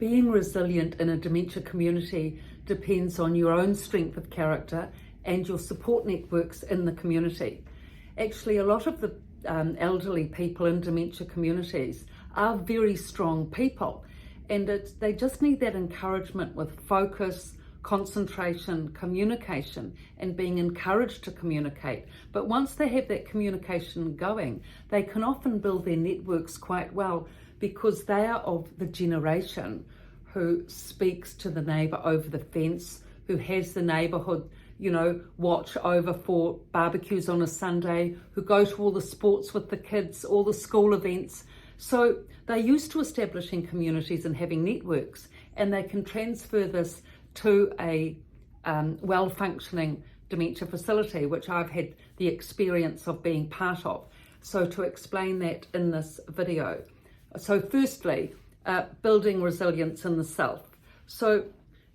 Being resilient in a dementia community depends on your own strength of character and your support networks in the community. Actually, a lot of the elderly people in dementia communities are very strong people, and they just need that encouragement with focus, concentration, communication, and being encouraged to communicate. But once they have that communication going, they can often build their networks quite well, because they are of the generation who speaks to the neighbour over the fence, who has the neighbourhood, watch over for barbecues on a Sunday, who go to all the sports with the kids, all the school events. So they're used to establishing communities and having networks, and they can transfer this to a well-functioning dementia facility, which I've had the experience of being part of. So to explain that in this video. So firstly, building resilience in the self. So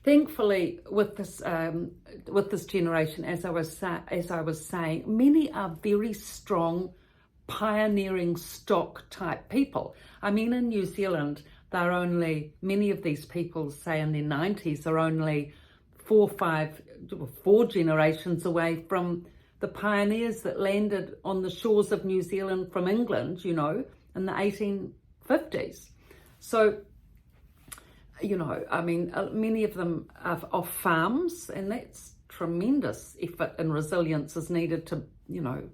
thankfully, with this generation, as I was saying, many are very strong, pioneering stock type people. I mean, in New Zealand, many of these people, say in their 90s, are only four generations away from the pioneers that landed on the shores of New Zealand from England, in the 1850s. So, many of them are off farms, and that's tremendous effort and resilience is needed to,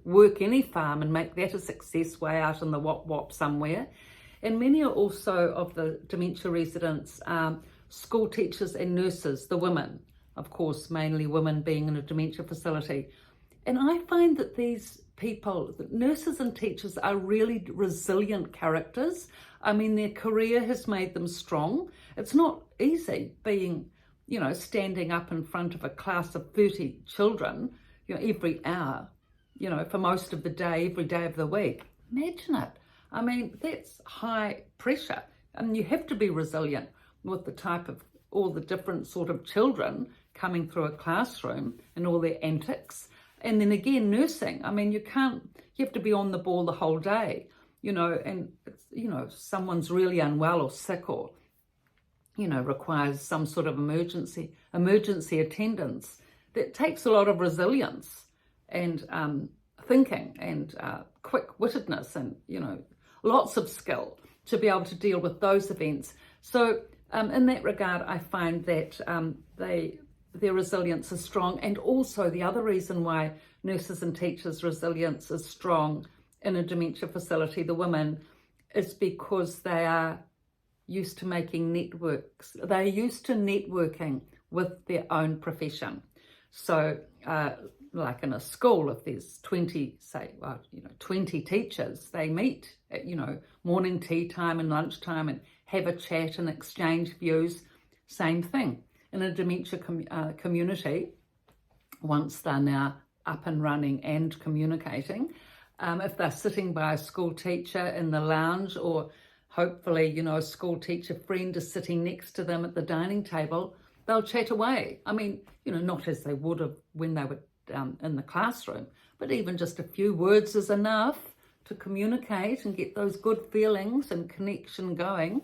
work any farm and make that a success way out in the wop somewhere. And many are also of the dementia residents, school teachers and nurses, the women, of course, mainly women being in a dementia facility. And I find that these people, nurses and teachers, are really resilient characters. I mean, their career has made them strong. It's not easy being, standing up in front of a class of 30 children, every hour, for most of the day, every day of the week. Imagine it. I mean, that's high pressure, and you have to be resilient with the type of all the different sort of children coming through a classroom and all their antics. And then again, nursing. I mean, you have to be on the ball the whole day, and it's, if someone's really unwell or sick or, requires some sort of emergency attendance, that takes a lot of resilience and thinking and quick-wittedness and, lots of skill to be able to deal with those events. So in that regard, I find that their resilience is strong. And also the other reason why nurses and teachers' resilience is strong in a dementia facility, the women, is because they are used to making networks. They're used to networking with their own profession. So like in a school, if there's 20 teachers, they meet at, morning tea time and lunchtime and have a chat and exchange views. Same thing. In a dementia community, once they're now up and running and communicating, if they're sitting by a school teacher in the lounge, or hopefully, a school teacher friend is sitting next to them at the dining table, they'll chat away. I mean, not as they would have when they were in the classroom, but even just a few words is enough to communicate and get those good feelings and connection going.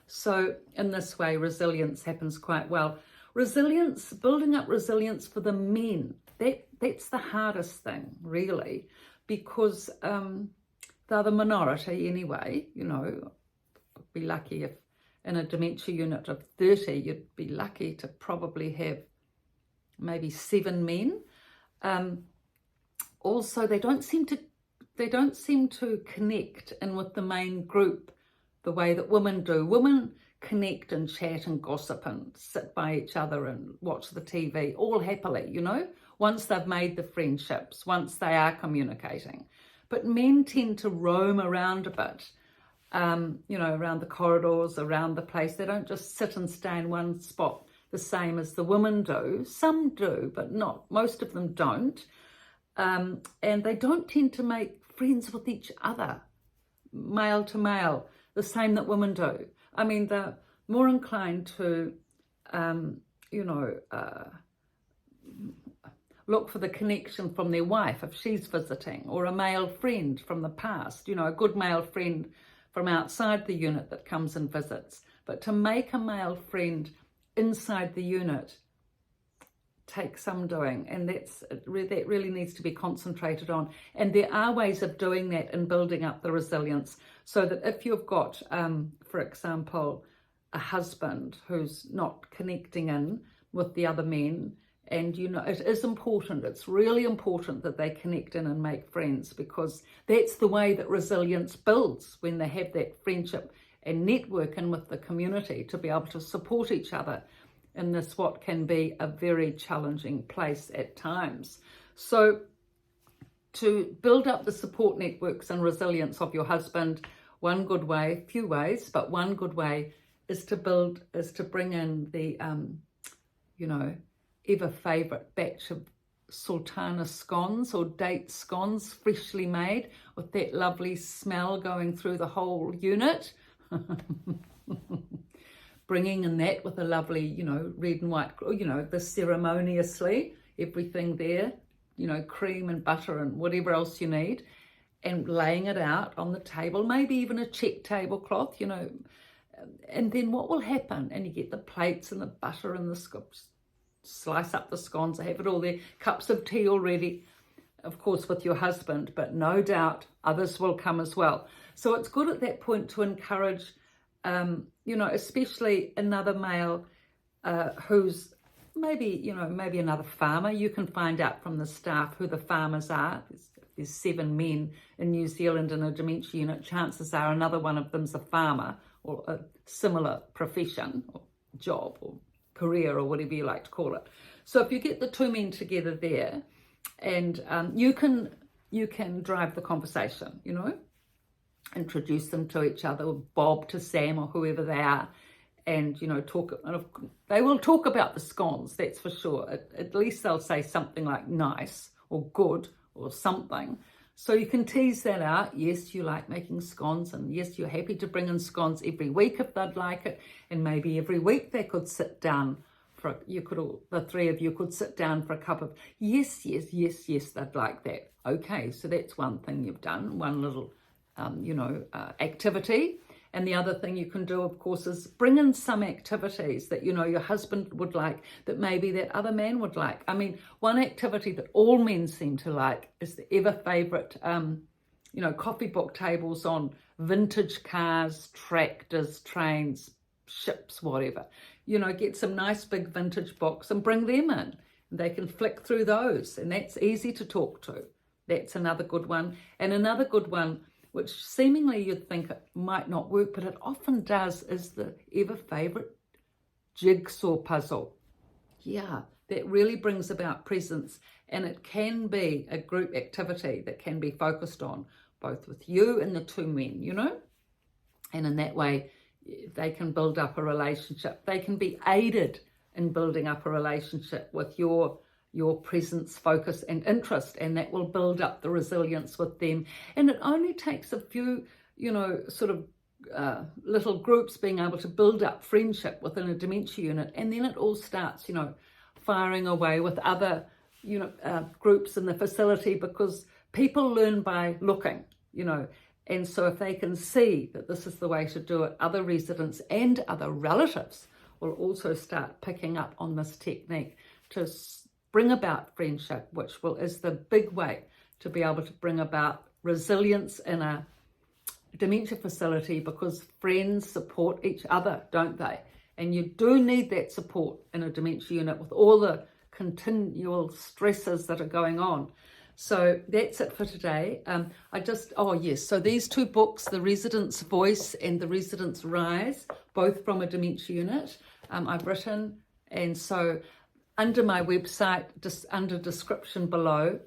So in this way, resilience happens quite well. Resilience, building up resilience for the men, that's the hardest thing, really, because they're the minority anyway. Be lucky if in a dementia unit of 30, you'd be lucky to probably have maybe 7 men. Also, they don't seem to connect in with the main group the way that women do. Women connect and chat and gossip and sit by each other and watch the TV all happily, once they've made the friendships, once they are communicating. But men tend to roam around a bit, around the corridors, around the place. They don't just sit and stay in one spot the same as the women do. Some do, but not. Most of them don't. And they don't tend to make friends with each other, male to male, the same that women do. I mean, they're more inclined to, look for the connection from their wife if she's visiting, or a male friend from the past, a good male friend from outside the unit that comes and visits. But to make a male friend inside the unit takes some doing, and that really needs to be concentrated on. And there are ways of doing that and building up the resilience, so that if you've got, for example, a husband who's not connecting in with the other men, and it is important, it's really important that they connect in and make friends, because that's the way that resilience builds, when they have that friendship and networking with the community to be able to support each other in this what can be a very challenging place at times. So to build up the support networks and resilience of your husband, one good way, few ways, but one good way is to bring in the ever favourite batch of sultana scones or date scones, freshly made, with that lovely smell going through the whole unit. Bringing in that with a lovely, red and white, the ceremoniously, everything there, cream and butter and whatever else you need, and laying it out on the table, maybe even a check tablecloth, and then what will happen? And you get the plates and the butter and the scoops, slice up the scones, have it all there, cups of tea already, of course, with your husband, but no doubt others will come as well. So it's good at that point to encourage, especially another male who's maybe another farmer. You can find out from the staff who the farmers are. There's 7 men in New Zealand in a dementia unit. Chances are another one of them's a farmer or a similar profession or job or career or whatever you like to call it. So if you get the 2 men together there, and you can drive the conversation, introduce them to each other, Bob to Sam or whoever they are, and talk. And they will talk about the scones, that's for sure. At least they'll say something like nice or good or something. So you can tease that out. Yes, you like making scones, and yes, you're happy to bring in scones every week if they'd like it, and maybe every week they could sit down the 3 of you could sit down for a cup of yes, they'd like that. Okay, so that's one thing you've done, one little activity. And the other thing you can do, of course, is bring in some activities that your husband would like, that maybe that other man would like. I mean, one activity that all men seem to like is the ever favourite coffee book tables on vintage cars, tractors, trains, ships, whatever. Get some nice big vintage books and bring them in. They can flick through those, and that's easy to talk to. That's another good one. And another good one, which seemingly you'd think it might not work, but it often does, is the ever favourite jigsaw puzzle. Yeah, that really brings about presence, and it can be a group activity that can be focused on both with you and the 2 men, and in that way they can build up a relationship. They can be aided in building up a relationship with your presence, focus and interest, and that will build up the resilience with them. And it only takes a few, little groups being able to build up friendship within a dementia unit, and then it all starts, firing away with other, groups in the facility, because people learn by looking, and so if they can see that this is the way to do it, other residents and other relatives will also start picking up on this technique to bring about friendship, which is the big way to be able to bring about resilience in a dementia facility, because friends support each other, don't they? And you do need that support in a dementia unit with all the continual stresses that are going on. So that's it for today. So these 2 books, The Resident's Voice and The Resident's Rise, both from a dementia unit, I've written. And so under my website, just under description below,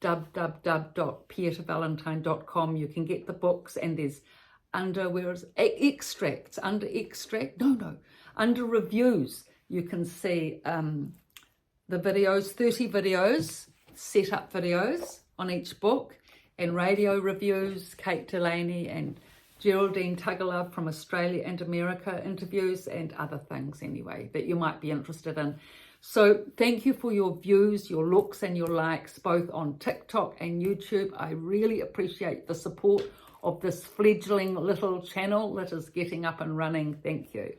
www.pietavalentine.com, you can get the books, and there's under reviews, you can see the videos, 30 videos, setup videos on each book, and radio reviews, Kate Delaney and Geraldine Tuggerlove from Australia and America interviews, and other things anyway that you might be interested in. So thank you for your views, your looks and your likes, both on TikTok and YouTube. I really appreciate the support of this fledgling little channel that is getting up and running. Thank you.